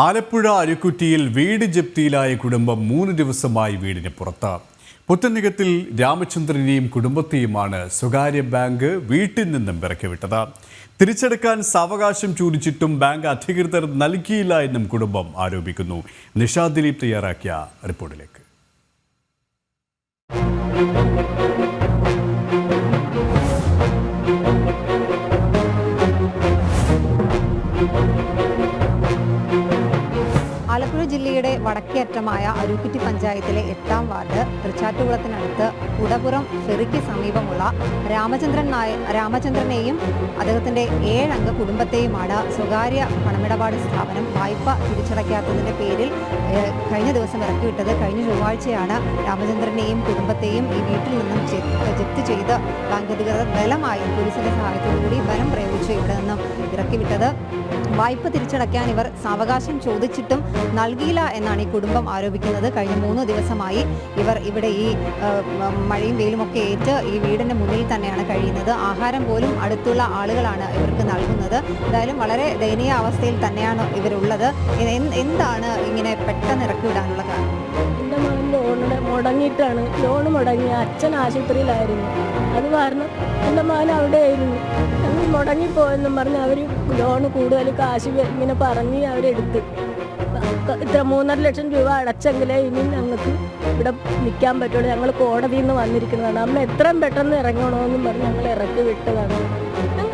ആലപ്പുഴ അരുക്കുറ്റിയിൽ വീട് ജപ്തിയിലായ കുടുംബം 3 ദിവസമായി വീടിന് പുറത്ത്. പുത്തൻനികത്തിൽ രാമചന്ദ്രനെയും കുടുംബത്തെയുമാണ് സ്വകാര്യ ബാങ്ക് വീട്ടിൽ നിന്നും ഇറക്കിവിട്ടത്. തിരിച്ചെടുക്കാൻ സാവകാശം ചോദിച്ചിട്ടും ബാങ്ക് അധികൃതർ നൽകിയില്ല എന്നും കുടുംബം ആരോപിക്കുന്നു. നിഷാ ദിലീപ് തയ്യാറാക്കിയ റിപ്പോർട്ടിലേക്ക്. ആലപ്പുഴ ജില്ലയുടെ വടക്കേ അറ്റമായ അരുക്കുറ്റി പഞ്ചായത്തിലെ 8ാം വാർഡ് തൃച്ചാറ്റുകുളത്തിനടുത്ത് കുടപുറം ഫെറിക്ക് സമീപമുള്ള രാമചന്ദ്രനെയും അദ്ദേഹത്തിൻ്റെ 7 അംഗ കുടുംബത്തെയുമാണ് സ്വകാര്യ പണമിടപാട് സ്ഥാപനം വായ്പ തിരിച്ചടയ്ക്കാത്തതിൻ്റെ പേരിൽ കഴിഞ്ഞ ദിവസം ഇറക്കിവിട്ടത്. കഴിഞ്ഞ ചൊവ്വാഴ്ചയാണ് രാമചന്ദ്രനെയും കുടുംബത്തെയും ഈ വീട്ടിൽ നിന്നും ജപ്തി ചെയ്ത് ബാങ്ക് അധികൃതർ ബലമായി പോലീസിൻ്റെ സഹായത്തോടുകൂടി ബലം പ്രയോഗിച്ച് ഇവിടെ നിന്നും ഇറക്കിവിട്ടത്. വായ്പ തിരിച്ചടയ്ക്കാൻ ഇവർ സാവകാശം ചോദിച്ചിട്ടും നൽകിയില്ല എന്നാണ് ഈ കുടുംബം ആരോപിക്കുന്നത്. കഴിഞ്ഞ 3 ദിവസമായി ഇവർ ഇവിടെ ഈ മഴയും വെയിലുമൊക്കെ ഏറ്റ് ഈ വീടിൻ്റെ മുന്നിൽ തന്നെയാണ് കഴിയുന്നത്. ആഹാരം പോലും അടുത്തുള്ള ആളുകളാണ് ഇവർക്ക് നൽകുന്നത്. എന്തായാലും വളരെ ദയനീയ അവസ്ഥയിൽ തന്നെയാണ് ഇവരുള്ളത്. എന്താണ് ഇങ്ങനെ പെട്ടെന്ന് ഇറക്കിവിടാനുള്ള കാരണം? എൻ്റെ മകൻ മുടങ്ങിയിട്ടാണ്. ലോൺ മുടങ്ങി. അച്ഛൻ ആശുപത്രിയിലായിരുന്നു. അത് കാരണം എൻ്റെ മകൻ അവിടെ ആയിരുന്നു. മുടങ്ങിപ്പോയെന്നും പറഞ്ഞ് അവർ ലോൺ കൂടുതൽ കാശ് ഇങ്ങനെ പറഞ്ഞ് അവരെടുത്ത് ഇത്ര 3.5 ലക്ഷം രൂപ അടച്ചെങ്കിലേ ഇനി ഞങ്ങൾക്ക് ഇവിടെ നിൽക്കാൻ പറ്റുള്ളൂ. ഞങ്ങൾ കോടതിയിൽ നിന്ന് വന്നിരിക്കുന്നതാണ്. അമ്മ എത്രയും പെട്ടെന്ന് ഇറങ്ങണമെന്നും പറഞ്ഞ് ഞങ്ങൾ ഇറക്കി വിട്ടതാണ്.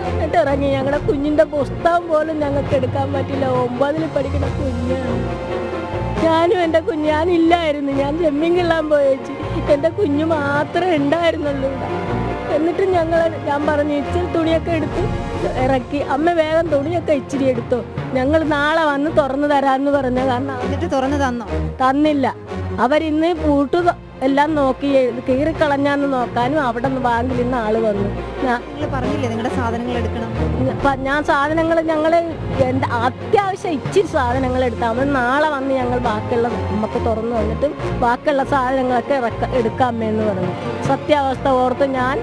എന്നിട്ട് ഇറങ്ങി. ഞങ്ങളുടെ കുഞ്ഞിൻ്റെ പുസ്തകം പോലും ഞങ്ങൾക്ക് എടുക്കാൻ പറ്റില്ല. 9ൽ പഠിക്കുന്ന കുഞ്ഞാണ്. ഞാനും എൻ്റെ കുഞ്ഞ് ഞാനില്ലായിരുന്നു. ഞാൻ ചെമ്മീൻ കിള്ളാൻ പോയേച്ച് എൻ്റെ കുഞ്ഞ് മാത്രമേ ഉണ്ടായിരുന്നുള്ളൂ ഇവിടെ. എന്നിട്ട് ഞാൻ പറഞ്ഞു ഇച്ചിരി തുണിയൊക്കെ എടുത്ത് ഇറക്കി. അമ്മ വേഗം തുണിയൊക്കെ ഇച്ചിരി എടുത്തോ, ഞങ്ങൾ നാളെ വന്ന് തുറന്നു തരാമെന്ന് പറഞ്ഞു. കാരണം എന്നിട്ട് തുറന്നു തന്നില്ല. അവരിന്ന് പൂട്ട് എല്ലാം നോക്കി കീറിക്കളഞ്ഞാന്ന് നോക്കാനും അവിടെ നിന്ന് ബാങ്കിൽ നിന്ന് ആള് വന്നു. പറഞ്ഞില്ലേ നിങ്ങളുടെ സാധനങ്ങൾ എടുക്കണം? ഞാൻ സാധനങ്ങൾ എൻ്റെ അത്യാവശ്യം ഇച്ചിരി സാധനങ്ങൾ എടുത്താൽ അവർ നാളെ വന്ന് ഞങ്ങൾ ബാക്കിയുള്ള നമുക്ക് തുറന്നു വന്നിട്ട് ബാക്കിയുള്ള സാധനങ്ങളൊക്കെ എടുക്കാമെന്ന് പറഞ്ഞു. സത്യാവസ്ഥ ഓർത്ത് ഞാൻ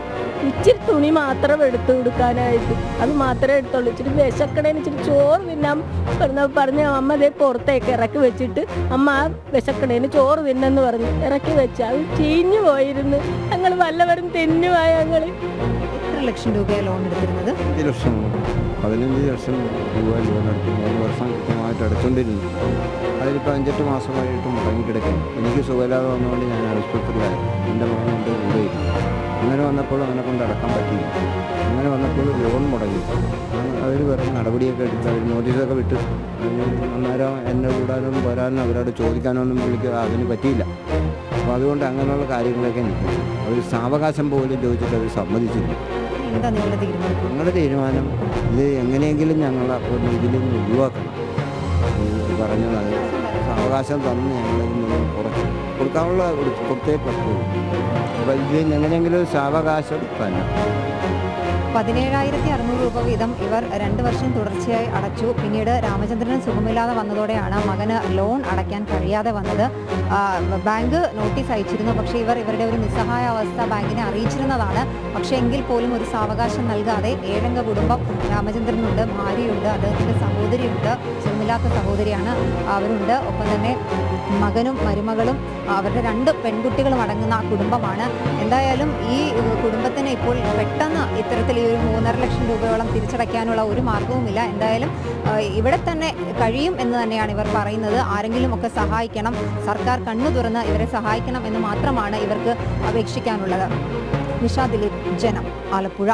ഇച്ചിരി തുണി മാത്രം എടുത്തു കൊടുക്കാനായിട്ട് അത് മാത്രമേ എടുത്തുള്ളൂ. ഇച്ചിരി വിശക്കണേന് ഇച്ചിരി ചോറ് തിന്നാൻ പറഞ്ഞ് അമ്മ അതേ പുറത്തേക്ക് ഇറക്കി വെച്ചിട്ട് അമ്മ ആ വിശക്കണേന് ചോറ് തിന്നെന്ന് പറഞ്ഞ് ഇറക്കി വെച്ച് അത് ചീഞ്ഞു പോയിരുന്നു. ഞങ്ങൾ വല്ലവരും തിന്നുമായി. ഞങ്ങൾ എത്ര ലക്ഷം രൂപയാണ് ലോൺ എടുത്തിരുന്നത്? 15 ലക്ഷം രൂപ ലോൺ എടുത്തു. 3 വർഷം കൃത്യമായിട്ട് അടച്ചുകൊണ്ടിരുന്നു. അതിലിപ്പോൾ 5-8 മാസമായിട്ട് മുടങ്ങിക്കിടക്കുന്നു. എനിക്ക് സുഖമില്ലാതെ വന്നതുകൊണ്ട് ഞാൻ ആശുപത്രിയിലായിരുന്നു. എൻ്റെ മകൻ എൻ്റെ കൂടെ ഇരുന്നു. അങ്ങനെ വന്നപ്പോൾ അവനെ കൊണ്ട് അടക്കാൻ പറ്റിയില്ല. അങ്ങനെ വന്നപ്പോൾ ലോൺ മുടങ്ങി. അവർ പറഞ്ഞ നടപടിയൊക്കെ എടുത്ത് അവർ നോട്ടീസൊക്കെ വിട്ട് അന്നേരം എന്നെ കൂടാനൊന്നും വരാനും അവരോട് ചോദിക്കാനൊന്നും അതിന് പറ്റിയില്ല. അപ്പോൾ അതുകൊണ്ട് അങ്ങനെയുള്ള കാര്യങ്ങളൊക്കെ നിൽക്കുന്നു. അവർ സാവകാശം പോലും ചോദിച്ചിട്ട് അവർ സമ്മതിച്ചില്ല. ഞങ്ങളുടെ തീരുമാനം ഇത് എങ്ങനെയെങ്കിലും ഞങ്ങൾ ഇതിൽ നിന്ന് ഒഴിവാക്കണം. പറഞ്ഞത് സാവകാശം തന്ന് ഞങ്ങളിൽ നിന്ന് കൊടുക്കാനുള്ള കൊടുത്തേ പറ്റുള്ളൂ. അപ്പോൾ ഇതിൽ എങ്ങനെയെങ്കിലും സാവകാശം തന്നെ 17,600 രൂപ വീതം ഇവർ 2 വർഷം തുടർച്ചയായി അടച്ചു. പിന്നീട് രാമചന്ദ്രന് സുഖമില്ലാതെ വന്നതോടെയാണ് മകന് ലോൺ അടയ്ക്കാൻ കഴിയാതെ വന്നത്. ബാങ്ക് നോട്ടീസ് അയച്ചിരുന്നു. പക്ഷേ ഇവരുടെ ഒരു നിസ്സഹായ അവസ്ഥ ബാങ്കിനെ അറിയിച്ചിരുന്നതാണ്. പക്ഷേ എങ്കിൽ പോലും ഒരു സാവകാശം നൽകാതെ 7 അംഗ കുടുംബം രാമചന്ദ്രനുണ്ട്, ഭാര്യയുണ്ട്, അദ്ദേഹത്തിൻ്റെ സഹോദരിയുണ്ട്, സുഖമില്ലാത്ത സഹോദരിയാണ് അവരുണ്ട്. ഒപ്പം തന്നെ മകനും മരുമകളും അവരുടെ 2 പെൺകുട്ടികളും അടങ്ങുന്ന കുടുംബമാണ്. എന്തായാലും ഈ കുടുംബത്തിന് ഇപ്പോൾ പെട്ടെന്ന് ഇത്തരത്തിൽ ഈ ഒരു 3.5 ലക്ഷം രൂപയോളം തിരിച്ചടയ്ക്കാനുള്ള ഒരു മാർഗവുമില്ല. എന്തായാലും ഇവിടെ തന്നെ കഴിയും എന്ന് തന്നെയാണ് ഇവർ പറയുന്നത്. ആരെങ്കിലും ഒക്കെ സഹായിക്കണം, സർക്കാർ കണ്ണു തുറന്ന് ഇവരെ സഹായിക്കണം എന്ന് മാത്രമാണ് ഇവർക്ക് അപേക്ഷിക്കാനുള്ളത്. നിഷാ ദിലീപ്, ജനം, ആലപ്പുഴ.